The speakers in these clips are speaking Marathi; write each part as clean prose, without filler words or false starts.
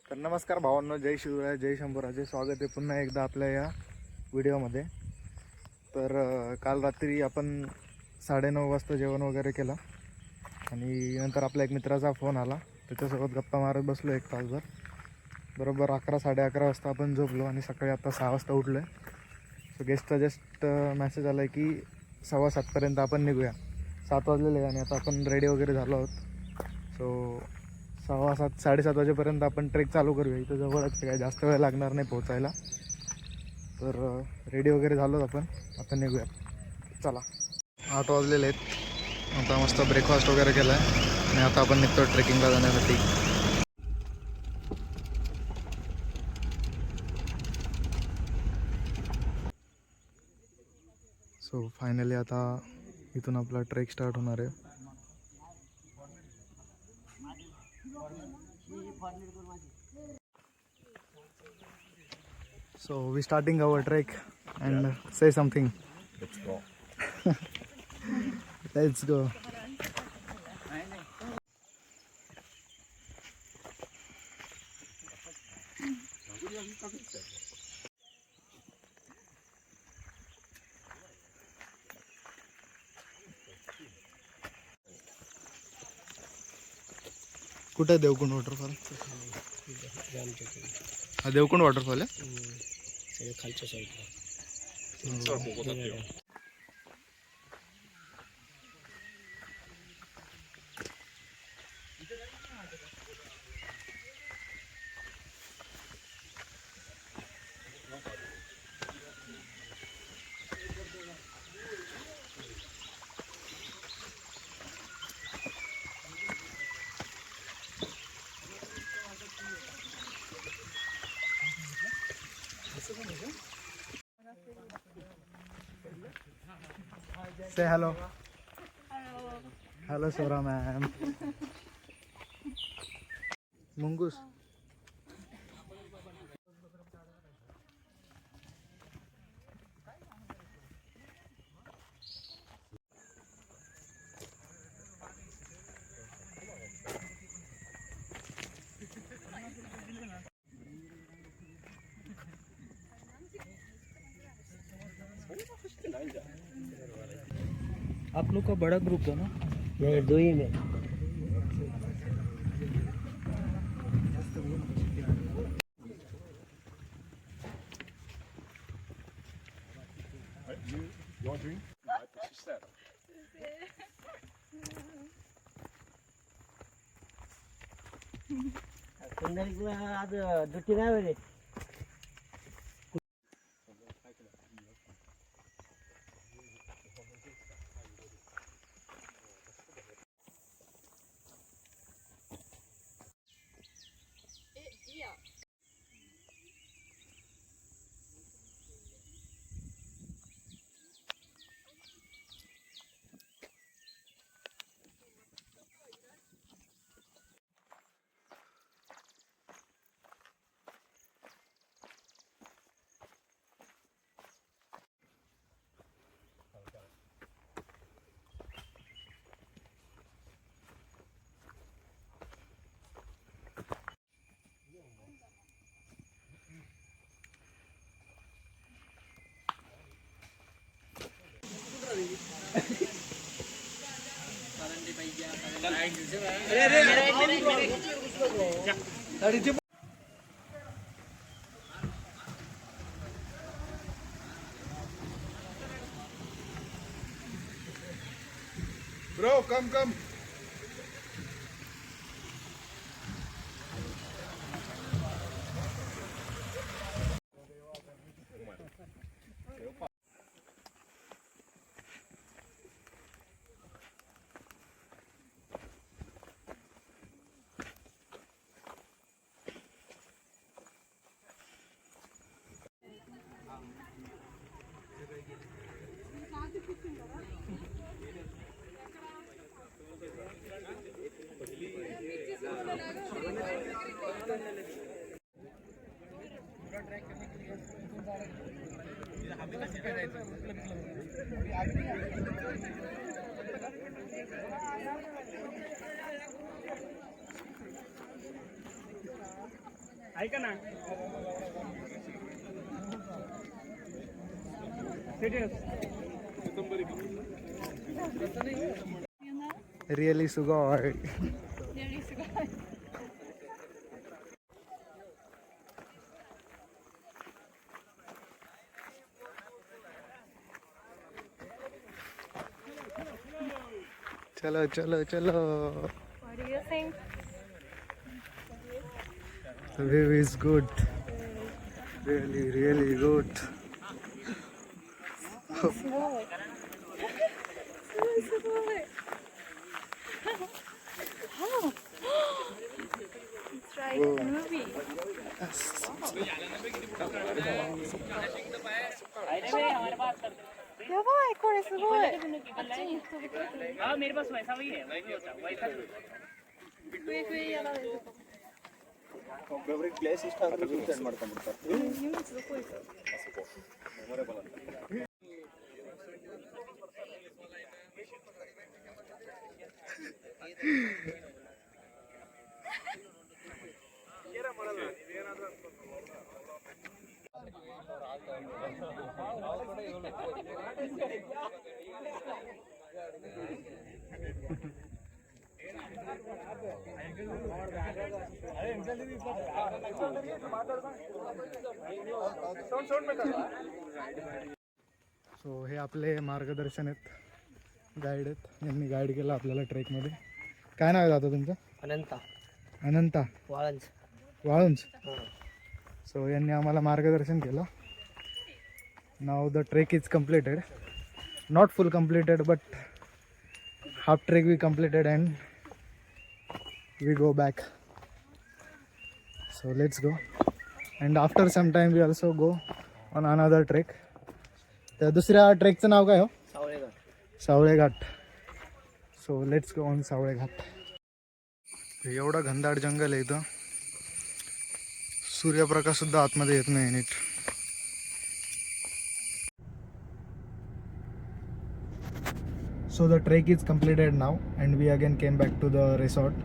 तर नमस्कार भावांनो, जय शिवराय, जय शंभूराजे. स्वागत आहे पुन्हा एकदा आपल्या या व्हिडिओमध्ये. तर काल रात्री आपण 9:30 वाजता जेवण वगैरे केलं आणि नंतर आपल्या एक मित्राचा फोन आला. त्याच्यासोबत गप्पा मारत बसलो एक तासभर. बरोबर 11-11:30 वाजता आपण झोपलो आणि सकाळी आता 6 वाजता उठलो आहे. सो गेस्टचा जस्ट मेसेज आला आहे की 6:15पर्यंत आपण निघूया. 7 वाजलेले आणि आता आपण रेडी वगैरे झालो आहोत. सो 6-7 साडेसात वाजेपर्यंत आपण ट्रेक चालू करूया. इथं जवळच काय जास्त वेळ लागणार नाही पोहोचायला. तर रेडी वगैरे झालो आपण, आता निघूया. चला, 8 वाजलेले आहेत. आता मस्त ब्रेकफास्ट वगैरे केला आहे आणि आता आपण निघतो ट्रेकिंगला जाण्यासाठी. सो फायनली आता इथून आपला ट्रेक स्टार्ट होणार आहे. So we starting our trek and say something. Let's go. Let's go. कुठे आहे देवकुंड वॉटरफॉल? हा देवकुंड वॉटरफॉल आहे खालच्या साईडला. Say hello. Hello Sora ma'am. Mungus. आप लोग का बड़ा ग्रुप है ना? ये दो ही में. Your drink? आज ड्युटी नाही रे. Bro, come. ऐका ना रिअली सुगॉड. चलो चलो चलो. What do you think? The view is good. Really, really good. Small. Oh. It's like a movie. याबाई कोणすごいあっちに飛び越えてる हाँ मेरे पास वैसा वही है वैसा होता है वैसा ふえふえやられるかも ಫೇವ್ರೆಟ್ ಪ್ಲೇಸ್ ಇಷ್ಟ ಅಂದ್ರೆ ಸೂಸೈಡ್ ಮಾಡ್ಕೊಂಡ್ಬಿಡ್ತಾರೆ. 荷物どこ行く सो हे आपले मार्गदर्शन आहेत, गाईड आहेत. यांनी गाईड केलं आपल्याला ट्रेकमध्ये. काय नाव आहे दादा तुमचं? अनंता अनंता वाळंज वाळुंज. सो यांनी आम्हाला मार्गदर्शन केलं. नाव the trek is completed, not full completed but half trek we completed and we go back. So let's go and after some time we also go on another trek. त्या दुसऱ्या ट्रेकचं नाव काय हो? Savalegad Savale Ghat. So let's go on Savale Ghat. एवढं घनदाट जंगल आहे इथं, सूर्यप्रकाश सुद्धा आतमध्ये येत नाही नीट. So the trek is completed now and we again came back to the resort.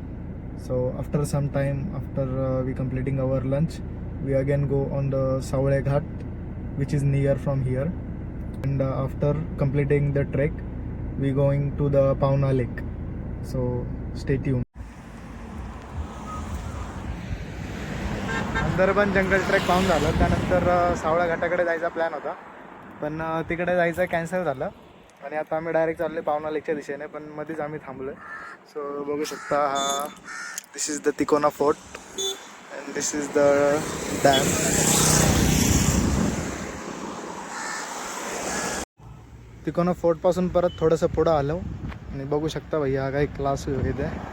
So after some time, after we completing our lunch, we again go on the Savle Ghat, which is near from here. And after completing the trek, we going to the Pauna Lake. So stay tuned. नंतर पण जंगल ट्रेक पाहून झालं. त्यानंतर सावळा घाटाकडे जायचा प्लॅन होता, पण तिकडे जायचं कॅन्सल झालं आणि आता आम्ही डायरेक्ट चालले पावना लेकच्या दिशेने. पण मध्येच आम्ही थांबलोय. सो बघू शकता, हा this is the Tikona fort and this is the dam. Tikona फोर्टपासून परत थोडंसं पुढं आलो आणि बघू शकता भैया हा काही क्लास वगैरे आहे.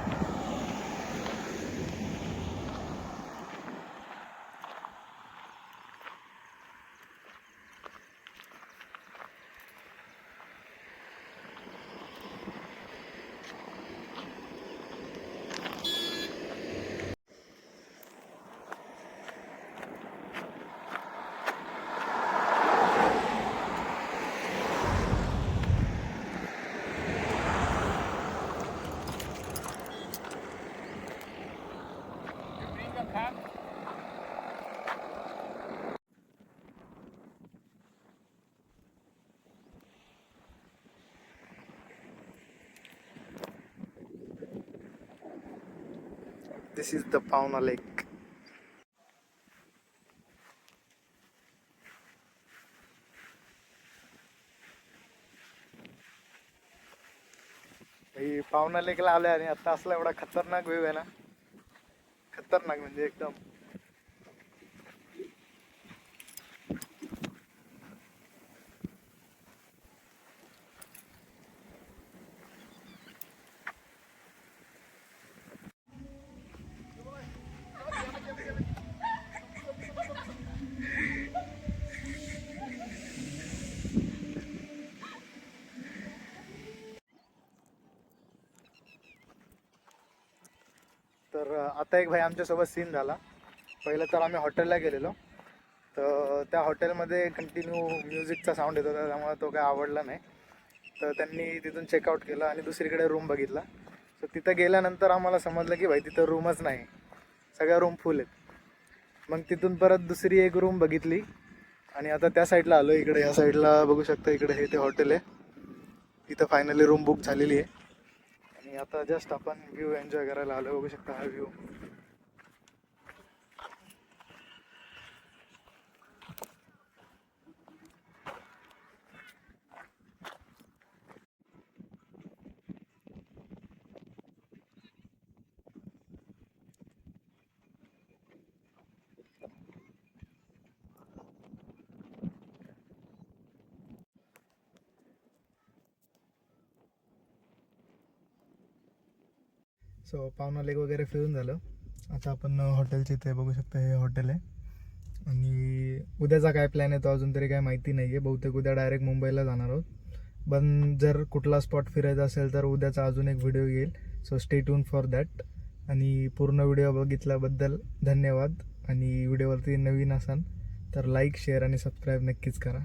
This is the Pauna Lake. पावना लेकला आले आणि आता असला एवढा खतरनाक व्ह्यू आहे ना, खतरनाक म्हणजे एकदम. तर आता एक भाई आमच्यासोबत सीन झाला. पहिलं तर आम्ही हॉटेलला गेलेलो, तर त्या हॉटेलमध्ये कंटिन्यू म्युझिकचा साऊंड येत होता, त्यामुळे तो काय आवडला नाही. तर त्यांनी तिथून चेकआउट केलं आणि दुसरीकडे रूम बघितला. तर तिथं गेल्यानंतर आम्हाला समजलं की भाई तिथं रूमच नाही, सगळ्या रूम फुल आहेत. मग तिथून परत दुसरी एक रूम बघितली आणि आता त्या साईडला आलो. इकडे या साईडला बघू शकता, इकडे हे ते हॉटेल आहे. इथं फायनली रूम बुक झालेली आहे आणि आता जस्ट आपण व्ह्यू एन्जॉय करायला आलो. बघू शकता हा व्ह्यू. सो पावना लेक वगैरे फिरून झालं. आता आपण हॉटेलचे इथे बघू शकता, हे हॉटेल आहे. आणि उद्याचा काय प्लॅन आहे तो अजून तरी काय माहिती नाही आहे. बहुतेक उद्या डायरेक्ट मुंबईला जाणार आहोत. पण जर कुठला स्पॉट फिरायचा असेल तर उद्याचा अजून एक व्हिडिओ येईल. So stay tune for that. आणि पूर्ण व्हिडिओ बघितल्याबद्दल धन्यवाद. आणि व्हिडिओवरती नवीन असाल तर लाईक, शेअर आणि सबस्क्राईब नक्कीच करा.